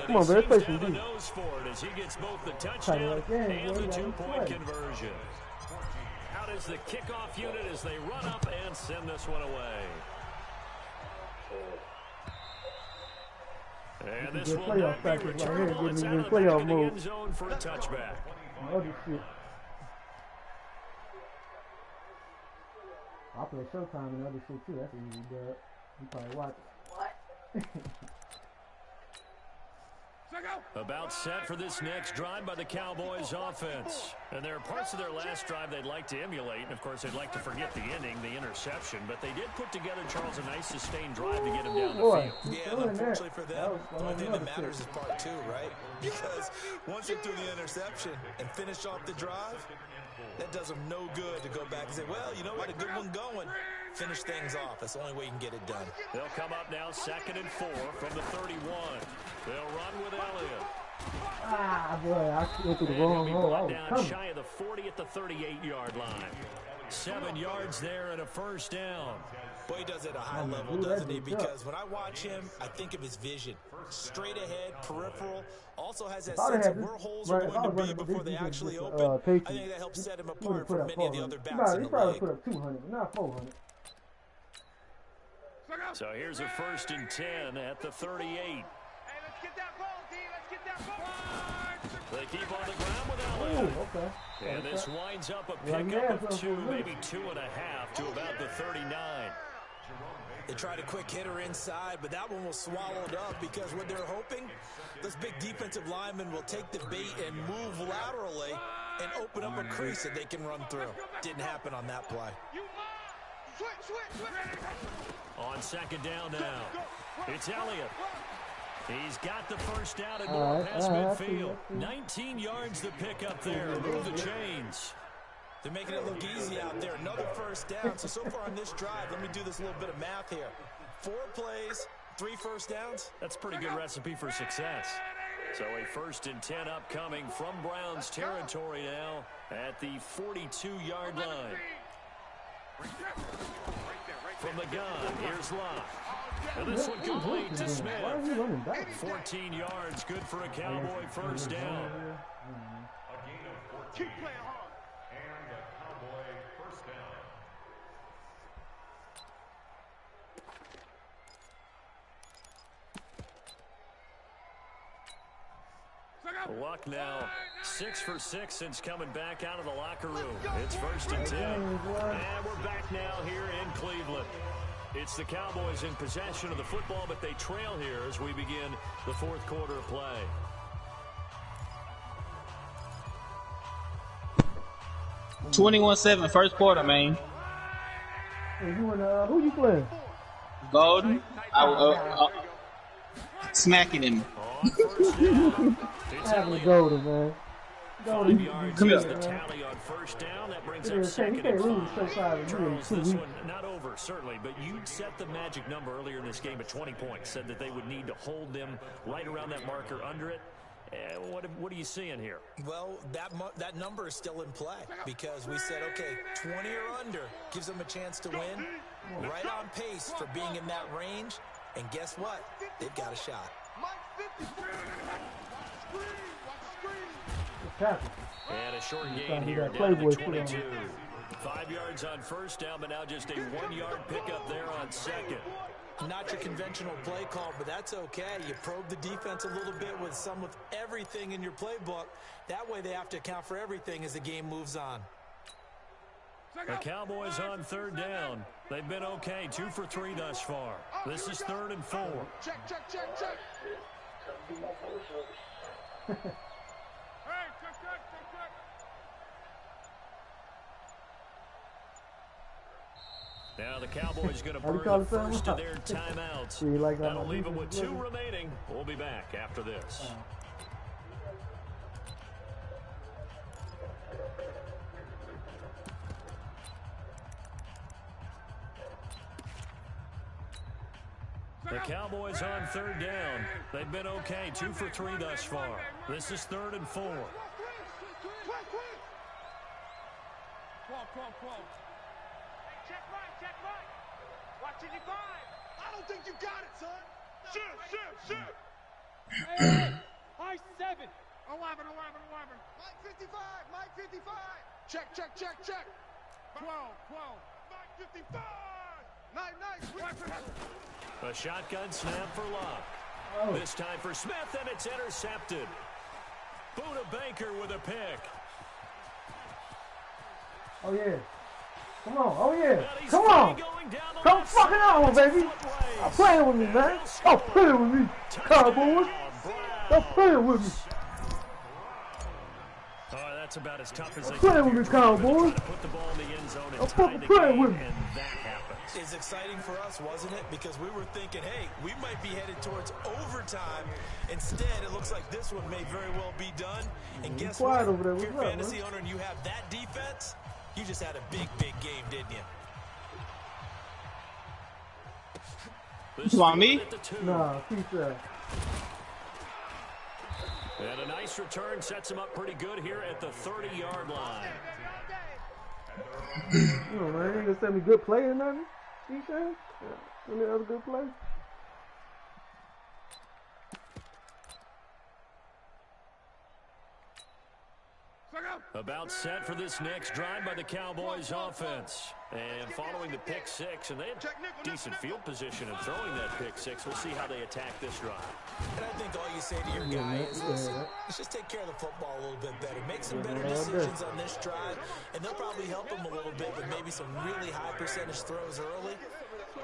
[SPEAKER 2] Come on, man. Let's play some D.
[SPEAKER 4] Nose for it as he gets both the touchdown and the 2-point conversion. Out is the kickoff unit as they run up and send this one away. And this will not be returnable. It's out of the back of the end zone for a touchback.
[SPEAKER 2] Other shit. I play Showtime and other shit too. That's an easy dub. You probably watch it. What?
[SPEAKER 4] About set for this next drive by the Cowboys offense. And there are parts of their last drive they'd like to emulate. And, of course, they'd like to forget the ending, the interception. But they did put together, Charles, a nice sustained drive to get him down the field.
[SPEAKER 5] Yeah, and unfortunately for them, the only thing that matters is part 2, right? Because once you threw the interception and finish off the drive, that does them no good to go back and say, well, you know what, a good one going. Finish things off. That's the only way you can get it done.
[SPEAKER 4] They'll come up now 2nd and 4 from the 31. They'll run with Elliott.
[SPEAKER 2] Ah, boy, I went through the wrong hole. I was
[SPEAKER 4] down
[SPEAKER 2] coming.
[SPEAKER 4] shy of the 40 at the 38-yard line. 7 yards there and a first down.
[SPEAKER 5] Boy, he does it at a high level, doesn't he? Because when I watch him, I think of his vision. Straight ahead, peripheral. Also has that sense of where holes are going to be before they actually open. I think that helps set him apart from many of the other backs in the league.
[SPEAKER 2] He probably put up 200, not 400.
[SPEAKER 4] So here's a 1st and 10 at the 38.
[SPEAKER 6] Hey, let's get that ball, D. Let's get that ball.
[SPEAKER 4] They keep on the ground with Elliott.
[SPEAKER 2] Ooh, okay.
[SPEAKER 4] And this winds up a pickup of 2, maybe 2.5 to about the 39.
[SPEAKER 5] They tried a quick hitter inside, but that one was swallowed up because what they're hoping, those big defensive linemen will take the bait and move laterally and open up a crease that they can run through. Didn't happen on that play.
[SPEAKER 4] On 2nd down now, it's Elliott. He's got the first down and more past midfield. 19 yards to pick up there. Move the chains.
[SPEAKER 5] They're making it look easy out there. Another first down. So far on this drive, let me do this little bit of math here. 4 plays, 3 first downs.
[SPEAKER 4] That's a pretty good recipe for success. So a 1st and 10 upcoming from Browns territory now at the 42-yard line. From the gun, here's Locke. And this one complete to Smith. 14 yards, good for a Cowboy first down.
[SPEAKER 6] Keep playing hard.
[SPEAKER 7] And a Cowboy first down.
[SPEAKER 4] Luck now 6 for 6 since coming back out of the locker room. It's 1st and 10. And we're back now here in Cleveland. It's the Cowboys in possession of the football, but they trail here as we begin the 4th quarter of play.
[SPEAKER 3] (21-7) first quarter, man.
[SPEAKER 2] Hey, you and who you playing?
[SPEAKER 3] Golden. Smacking him.
[SPEAKER 2] Having Golden, man. Golden,
[SPEAKER 4] 5 yards
[SPEAKER 3] come
[SPEAKER 4] is
[SPEAKER 3] here.
[SPEAKER 4] the tally on first down. That brings
[SPEAKER 2] Yeah,
[SPEAKER 4] up
[SPEAKER 2] you
[SPEAKER 4] 2nd
[SPEAKER 2] can't
[SPEAKER 4] and
[SPEAKER 2] lose
[SPEAKER 4] 5.
[SPEAKER 2] so far.
[SPEAKER 4] Charles,
[SPEAKER 2] You
[SPEAKER 4] this
[SPEAKER 2] really
[SPEAKER 4] one not over, certainly, but you set the magic number earlier in this game at 20 points. Said that they would need to hold them right around that marker under it. What are you seeing here?
[SPEAKER 5] Well, that number is still in play because we said, okay, 20 or under gives them a chance to win. Right on pace for being in that range. And guess what? They've got a shot.
[SPEAKER 4] And a short gain here down to 22. 5 yards on first down, but now just a 1-yard pickup there on 2nd.
[SPEAKER 5] Not your conventional play call, but that's okay. You probe the defense a little bit with some of everything in your playbook. That way they have to account for everything as the game moves on.
[SPEAKER 4] The Cowboys on 3rd down. They've been okay, 2 for 3 thus far. This is 3rd and 4.
[SPEAKER 6] Check. Hey, check.
[SPEAKER 4] Now the Cowboys going to
[SPEAKER 2] How do you
[SPEAKER 4] burn
[SPEAKER 2] call
[SPEAKER 4] the
[SPEAKER 2] it, Sam?
[SPEAKER 4] first of their timeouts.
[SPEAKER 2] You like that
[SPEAKER 4] That'll
[SPEAKER 2] on
[SPEAKER 4] leave them with
[SPEAKER 2] defense,
[SPEAKER 4] 2
[SPEAKER 2] brother?
[SPEAKER 4] remaining. We'll be back after this. The Cowboys on third down. They've been okay, 2 for 3 thus far. This is 3rd and 4.
[SPEAKER 6] Check right. Watch it, you find. I don't think you got it, son. Shoot. Hey, high 7. 11. Mike 55. Check. 12. Mike 55. Nice.
[SPEAKER 4] A shotgun snap for Locke.
[SPEAKER 2] Oh.
[SPEAKER 4] This time for Smith, and it's intercepted. Buda Baker with a pick.
[SPEAKER 2] Oh, yeah. Come on. Oh, yeah.
[SPEAKER 4] And he's
[SPEAKER 2] Come on.
[SPEAKER 4] going down the
[SPEAKER 2] Come
[SPEAKER 4] left
[SPEAKER 2] fucking
[SPEAKER 4] side.
[SPEAKER 2] on, baby.
[SPEAKER 4] Footways.
[SPEAKER 2] Stop playing with me, man. Stop playing with me, Cowboys. Stop playing with me.
[SPEAKER 4] Oh, that's about as tough as they
[SPEAKER 2] Play
[SPEAKER 4] can
[SPEAKER 2] with
[SPEAKER 4] be.
[SPEAKER 2] me, Cowboys.
[SPEAKER 4] Put the ball in the end zone and
[SPEAKER 2] Don't
[SPEAKER 4] tie
[SPEAKER 2] fucking
[SPEAKER 4] the
[SPEAKER 2] play
[SPEAKER 4] game,
[SPEAKER 2] with me.
[SPEAKER 4] and that happens.
[SPEAKER 5] It's exciting for us, wasn't it? Because we were thinking, hey, we might be headed towards overtime. Instead, it looks like this one may very well be done. And guess what?
[SPEAKER 2] Over there.
[SPEAKER 5] If you're
[SPEAKER 2] What's
[SPEAKER 5] a
[SPEAKER 2] up,
[SPEAKER 5] fantasy
[SPEAKER 2] man?
[SPEAKER 5] owner and you have that defense, you just had a big game, didn't you?
[SPEAKER 3] You want me?
[SPEAKER 2] Nah, keep that.
[SPEAKER 4] And a nice return sets him up pretty good here at the 30-yard line.
[SPEAKER 2] You know, man, you ain't gonna send me good play or nothing? You saying? Any other good play?
[SPEAKER 4] About set for this next drive by the Cowboys offense. And following the pick six, and they had decent field position in throwing that pick six. We'll see how they attack this drive.
[SPEAKER 5] And I think all you say to your guy is, listen, let's just take care of the football a little bit better. Make some better decisions on this drive, and they'll probably help him a little bit with maybe some really high percentage throws early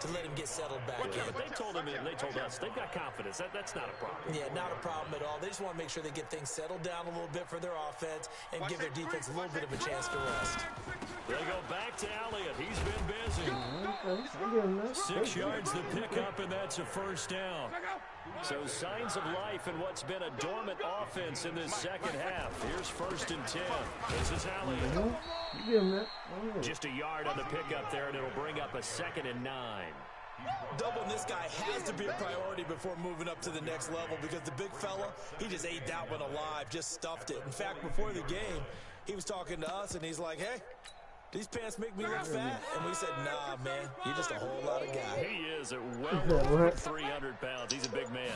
[SPEAKER 5] to let him get settled back in.
[SPEAKER 4] But they told him, and they told us, they've got confidence. That's not a problem.
[SPEAKER 5] Yeah, not a problem at all. They just want to make sure they get things settled down a little bit for their offense and give their defense a little bit of a chance to rest.
[SPEAKER 4] They go back to Elliott. He's been busy.
[SPEAKER 2] Okay.
[SPEAKER 4] 6 yards to pick up, and that's a first down. So signs of life in what's been a dormant offense in this second half. Here's 1st and 10. This is Elliott.
[SPEAKER 2] Give him that.
[SPEAKER 4] Just a yard on the pickup there, and it'll bring up a 2nd and 9.
[SPEAKER 5] Doubling this guy has to be a priority before moving up to the next level because the big fella, he just ate that one alive, just stuffed it. In fact, before the game, he was talking to us, and he's like, hey, these pants make me look fat. And we said, nah, man, you're just a whole lot of guy.
[SPEAKER 4] He is at well over 300 pounds. He's a big man.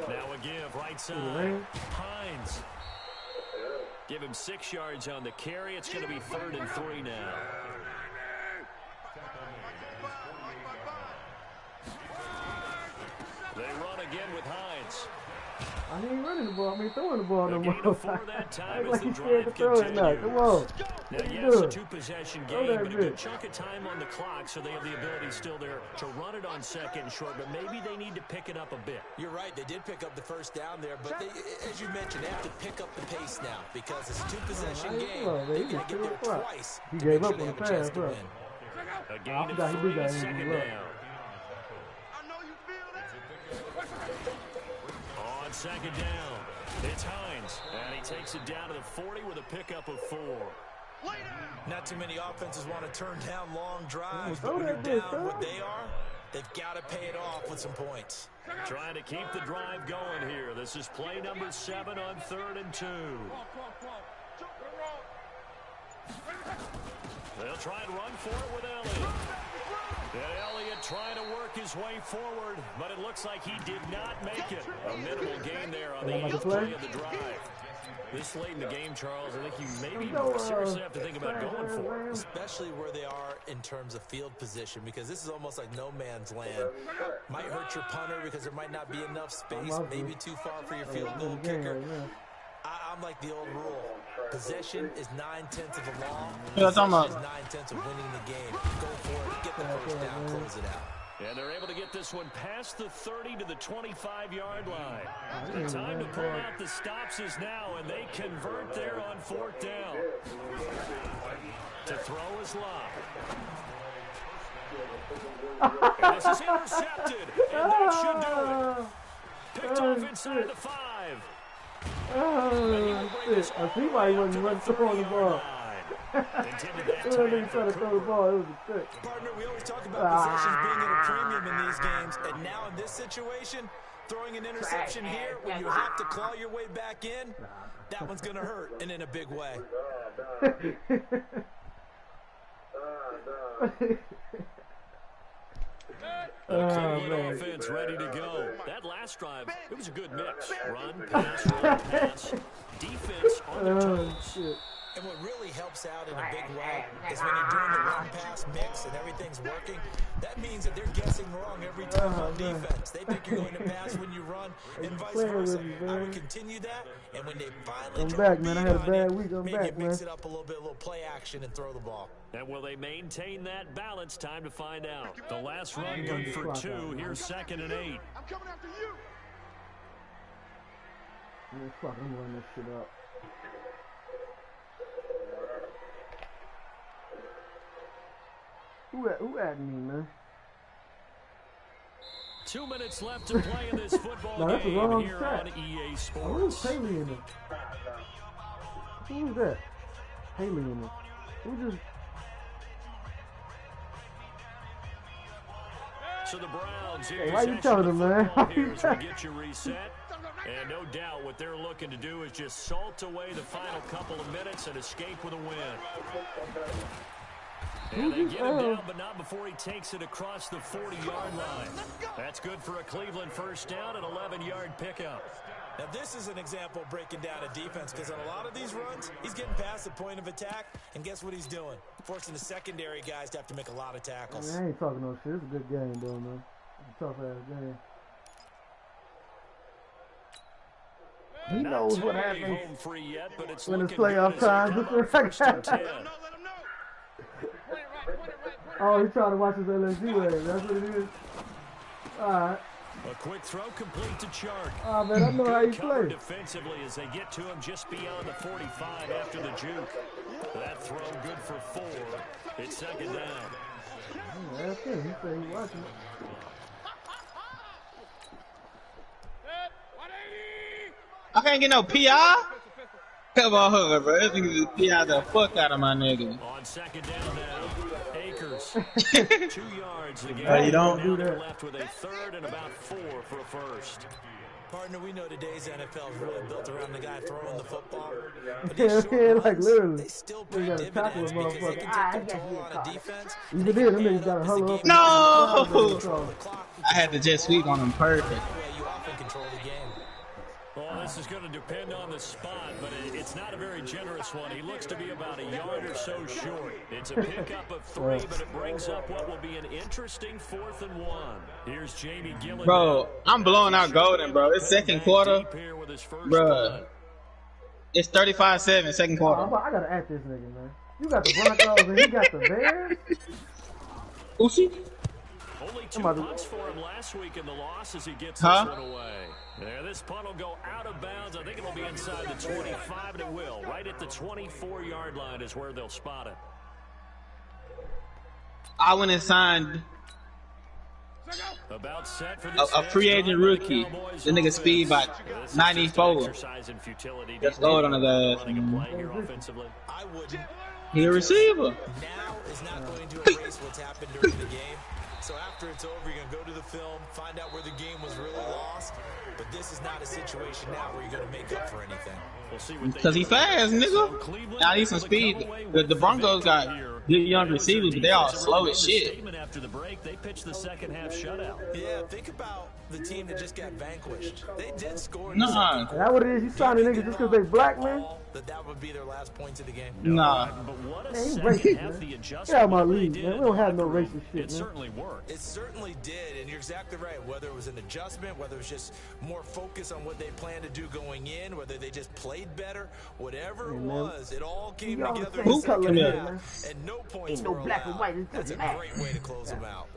[SPEAKER 4] Now a give, right side. Hines. Give him 6 yards on the carry. It's going to be 3rd and 3 now. They run again with Hines.
[SPEAKER 2] I ain't running the ball. I ain't throwing the ball no more.
[SPEAKER 4] That time
[SPEAKER 2] like
[SPEAKER 4] as the
[SPEAKER 2] he's scared to
[SPEAKER 4] drive
[SPEAKER 2] throw it now.
[SPEAKER 4] continues.
[SPEAKER 2] Come on.
[SPEAKER 4] Now,
[SPEAKER 2] What you
[SPEAKER 4] yes, a
[SPEAKER 2] doing?
[SPEAKER 4] two-possession
[SPEAKER 2] Throw
[SPEAKER 4] game,
[SPEAKER 2] that
[SPEAKER 4] but a good
[SPEAKER 2] bitch.
[SPEAKER 4] chunk of time on the clock, so they have the ability still there to run it on 2nd and short, but maybe they need to pick it up a bit.
[SPEAKER 5] You're right. They did pick up the first down there, but they, as you mentioned, they have to pick up the pace now because it's a two-possession game. They got to get there twice.
[SPEAKER 2] He
[SPEAKER 5] to
[SPEAKER 2] gave
[SPEAKER 5] make
[SPEAKER 2] up
[SPEAKER 5] sure
[SPEAKER 2] on
[SPEAKER 5] they
[SPEAKER 2] the
[SPEAKER 5] have a chance
[SPEAKER 2] pass,
[SPEAKER 5] to
[SPEAKER 2] huh?
[SPEAKER 5] win.
[SPEAKER 4] A gain
[SPEAKER 2] forgot
[SPEAKER 4] of
[SPEAKER 2] he
[SPEAKER 4] 3,
[SPEAKER 2] did that. He
[SPEAKER 4] 2nd
[SPEAKER 2] was
[SPEAKER 4] down.
[SPEAKER 6] I know you feel that.
[SPEAKER 4] On 2nd down, it's Hines, and he takes it down to the 40 with a pickup of 4.
[SPEAKER 5] Not too many offenses want to turn down long drives,
[SPEAKER 2] throw
[SPEAKER 5] but when you're
[SPEAKER 2] that bitch,
[SPEAKER 5] down
[SPEAKER 2] huh?
[SPEAKER 5] what they are, they've got to pay it off with some points.
[SPEAKER 4] Trying to keep the drive going here. This is play number 7 on 3rd and 2. They'll try and run for it with Elliott. And Elliott trying to work his way forward, but it looks like he did not make it. A minimal gain there on the 8th play of the drive. This late in the game, Charles, I think you maybe seriously have to think about going for it.
[SPEAKER 5] Especially where they are in terms of field position, because this is almost like no man's land. Might hurt your punter because there might not be enough space, maybe too far for your field goal kicker. I'm like the old rule. Possession is 9/10 of the law. Possession is 9/10 of winning the game. Go for it, get the first down, close it out.
[SPEAKER 4] And they're able to get this one past the 30 to the 25-yard line. The time to pull out the stops is now, and they convert there on 4th down. To throw is Locke. And this is intercepted, and that should do it. Picked off inside the 5.
[SPEAKER 2] Oh, shit. I see why he wasn't throwing the ball.
[SPEAKER 4] Intended that
[SPEAKER 2] Nigga
[SPEAKER 4] time
[SPEAKER 2] trying to
[SPEAKER 4] for
[SPEAKER 2] throw the
[SPEAKER 4] Cooper.
[SPEAKER 2] ball. It was a trick.
[SPEAKER 5] Partner, we always talk about possessions being at a premium in these games, and now in this situation, throwing an interception here when you have to claw your way back in, that one's going to hurt, and in a big way.
[SPEAKER 4] Cleveland offense ready to go. That last drive, it was a good mix. Run, pass, defense on their toes.
[SPEAKER 5] And what really helps out in a big way is when you're doing the run-pass mix and everything's working, that means that they're guessing wrong every time on defense. They think you're going to pass when you run and vice versa. I would continue that, and when they finally
[SPEAKER 2] I'm back, man. I had a bad week. I'm
[SPEAKER 5] maybe
[SPEAKER 2] back,
[SPEAKER 5] mix
[SPEAKER 2] man.
[SPEAKER 5] it up a little play action and throw the ball.
[SPEAKER 4] And will they maintain that balance? Time to find out. The last run good for 2. Here's 2nd and 8.
[SPEAKER 6] I'm coming after you.
[SPEAKER 2] Man, fuck, I'm running this shit up. Who at me, man?
[SPEAKER 4] 2 minutes left to play in this football
[SPEAKER 2] No, that's the
[SPEAKER 4] game
[SPEAKER 2] wrong
[SPEAKER 4] here
[SPEAKER 2] track.
[SPEAKER 4] on EA
[SPEAKER 2] Oh, who's
[SPEAKER 4] Sports.
[SPEAKER 2] Haley in there? Who was that? Haley in there. Who just...
[SPEAKER 4] So the Browns in
[SPEAKER 2] Hey, why you
[SPEAKER 4] possession
[SPEAKER 2] telling
[SPEAKER 4] of
[SPEAKER 2] them, man?
[SPEAKER 4] football here as we get you reset. And no doubt what they're looking to do is just salt away the final couple of minutes and escape with a win. And they get him down, but not before he takes it across the 40-yard line. That's good for a Cleveland first down and 11-yard pickup.
[SPEAKER 5] Now, this is an example of breaking down a defense because on a lot of these runs, he's getting past the point of attack, and guess what he's doing? Forcing the secondary guys to have to make a lot of tackles.
[SPEAKER 2] Man, I ain't talking no shit. It's a good game, though, man. It's a tough-ass game. He knows what happens
[SPEAKER 4] Home free yet, but it's
[SPEAKER 2] when it's
[SPEAKER 4] looking good
[SPEAKER 2] playoff
[SPEAKER 4] as they
[SPEAKER 2] time.
[SPEAKER 4] come
[SPEAKER 2] Just
[SPEAKER 4] up first and 10.
[SPEAKER 6] Let him know.
[SPEAKER 2] Oh, he's trying to watch his LSU ass. That's what it is. All right.
[SPEAKER 4] A quick throw complete to Chark.
[SPEAKER 2] Oh, man, I know how you
[SPEAKER 4] Covered
[SPEAKER 2] play.
[SPEAKER 4] defensively as they get to him just beyond the 45 after the juke. That throw good for 4. It's 2nd down.
[SPEAKER 2] That's him. He said he's watching.
[SPEAKER 3] I can't get no PI? Come on, bro. This nigga just PI the fuck out of my nigga.
[SPEAKER 4] On 2nd down now, Akers. 2 yards. The game
[SPEAKER 3] Oh, you don't
[SPEAKER 4] now
[SPEAKER 2] do
[SPEAKER 4] they're
[SPEAKER 2] that.
[SPEAKER 4] left with a 3rd and about 4 for a first.
[SPEAKER 5] Partner, we know today's NFL is really built around the guy throwing the football. But
[SPEAKER 2] Yeah,
[SPEAKER 5] these short
[SPEAKER 2] yeah, like
[SPEAKER 5] runs,
[SPEAKER 2] literally.
[SPEAKER 5] they still
[SPEAKER 2] They
[SPEAKER 5] pay
[SPEAKER 2] gotta tackle
[SPEAKER 5] dividends
[SPEAKER 2] a
[SPEAKER 5] because they
[SPEAKER 2] motherfucker.
[SPEAKER 5] can take their toll on a defense.
[SPEAKER 2] Even then, them niggas gotta huddle up.
[SPEAKER 3] No! I had to just sweep on him perfect.
[SPEAKER 5] That way you often control the game.
[SPEAKER 4] Well, this is going to depend on the spot, but it's not a very generous one. He looks to be about a yard or so short. It's a pickup of 3, but it brings up what will be an interesting 4th and 1. Here's Jamie Gillen.
[SPEAKER 3] Bro, I'm blowing out Golden, bro. It's second quarter. Bro, it's 35-7, second quarter.
[SPEAKER 2] I gotta act this nigga, man. You got the Broncos and he got the Bears.
[SPEAKER 3] Uzi?
[SPEAKER 4] Only 2 punts for him last week in the loss as he gets
[SPEAKER 3] Huh?
[SPEAKER 4] this one away. Yeah, this punt will go out of bounds. I think it'll be inside the 25, and it will. Right at the 24-yard line is where they'll spot it.
[SPEAKER 3] I went and signed
[SPEAKER 4] About set for
[SPEAKER 3] a free agent rookie. The nigga speed by 94. Just load on his ass.
[SPEAKER 5] I wouldn't.
[SPEAKER 3] He a receiver.
[SPEAKER 5] Now is not going to erase what's happened during the game. So after it's over, you're going to go to the film, find out where the game was really lost. But this is not a situation now where you're going to make up for anything.
[SPEAKER 4] We'll see what
[SPEAKER 3] Because he fast, nigga. I need some speed. The Broncos got good young receivers, but they all slow as shit.
[SPEAKER 4] After the break, they pitched the second half shutout.
[SPEAKER 5] Yeah, think about the team that just got vanquished. They did score in
[SPEAKER 3] Nah.
[SPEAKER 2] Is that what it is? You signing niggas just because they black, man?
[SPEAKER 5] that would be their last points of the game.
[SPEAKER 3] Nah.
[SPEAKER 4] But what a
[SPEAKER 2] Man, you
[SPEAKER 4] second
[SPEAKER 2] racist,
[SPEAKER 4] half
[SPEAKER 2] man.
[SPEAKER 4] the
[SPEAKER 2] Get
[SPEAKER 4] adjustment
[SPEAKER 2] out of my
[SPEAKER 4] really
[SPEAKER 2] league,
[SPEAKER 4] did.
[SPEAKER 2] man. We don't have no
[SPEAKER 4] After
[SPEAKER 2] racist shit,
[SPEAKER 4] It
[SPEAKER 2] man.
[SPEAKER 4] certainly worked.
[SPEAKER 5] It certainly did, and you're exactly right. Whether it was an adjustment, whether it was just more focus on what they planned to do going in, whether they just played better, whatever it was, it all came
[SPEAKER 2] You all
[SPEAKER 5] together
[SPEAKER 2] the
[SPEAKER 5] in the
[SPEAKER 2] same color,
[SPEAKER 5] second
[SPEAKER 3] man.
[SPEAKER 5] half, and no points
[SPEAKER 2] Ain't no
[SPEAKER 5] were
[SPEAKER 2] black and
[SPEAKER 5] allowed.
[SPEAKER 2] white, it's
[SPEAKER 5] That's a
[SPEAKER 2] black.
[SPEAKER 5] great way to close them out.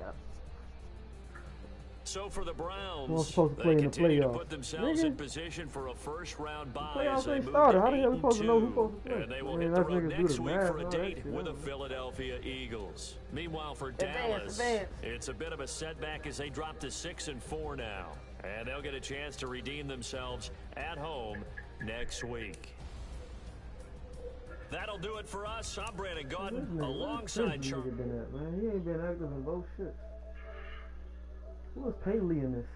[SPEAKER 4] So for the
[SPEAKER 2] We're
[SPEAKER 4] Browns,
[SPEAKER 2] supposed to
[SPEAKER 4] they
[SPEAKER 2] play in the
[SPEAKER 4] continue to
[SPEAKER 2] playoffs.
[SPEAKER 4] put themselves in
[SPEAKER 2] Nigga.
[SPEAKER 4] position for a first-round bye
[SPEAKER 2] Playoffs
[SPEAKER 4] as they
[SPEAKER 2] ain't
[SPEAKER 4] move
[SPEAKER 2] started.
[SPEAKER 4] to
[SPEAKER 2] How the hell we supposed to know who's
[SPEAKER 4] 8-2.
[SPEAKER 2] supposed to play?
[SPEAKER 4] And they will
[SPEAKER 2] I mean,
[SPEAKER 4] hit the
[SPEAKER 2] us
[SPEAKER 4] road
[SPEAKER 2] niggas do
[SPEAKER 4] next
[SPEAKER 2] the
[SPEAKER 4] week
[SPEAKER 2] math
[SPEAKER 4] for a
[SPEAKER 2] and all that
[SPEAKER 4] date
[SPEAKER 2] shit,
[SPEAKER 4] with the
[SPEAKER 2] huh?
[SPEAKER 4] Philadelphia Eagles. Meanwhile, for
[SPEAKER 2] Advance,
[SPEAKER 4] Dallas, it's a bit of a setback as they drop to 6-4 now. And they'll get a chance to redeem themselves at home next week. That'll do it for us. I'm Brandon
[SPEAKER 2] Where's
[SPEAKER 4] Gaudin
[SPEAKER 2] this
[SPEAKER 4] alongside
[SPEAKER 2] nigga
[SPEAKER 4] Charles.
[SPEAKER 2] been at, man? He ain't been active in both shit. Who was Paley in this?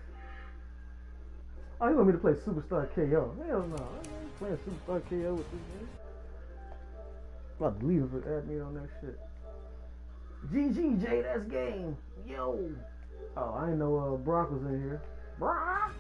[SPEAKER 2] Oh, he want me to play Superstar KO. Hell no. I ain't playing Superstar KO with this man. I'm about to leave him for add me on that shit. GG, Jay, that's game. Yo. Oh, I ain't know Brock was in here. Brock!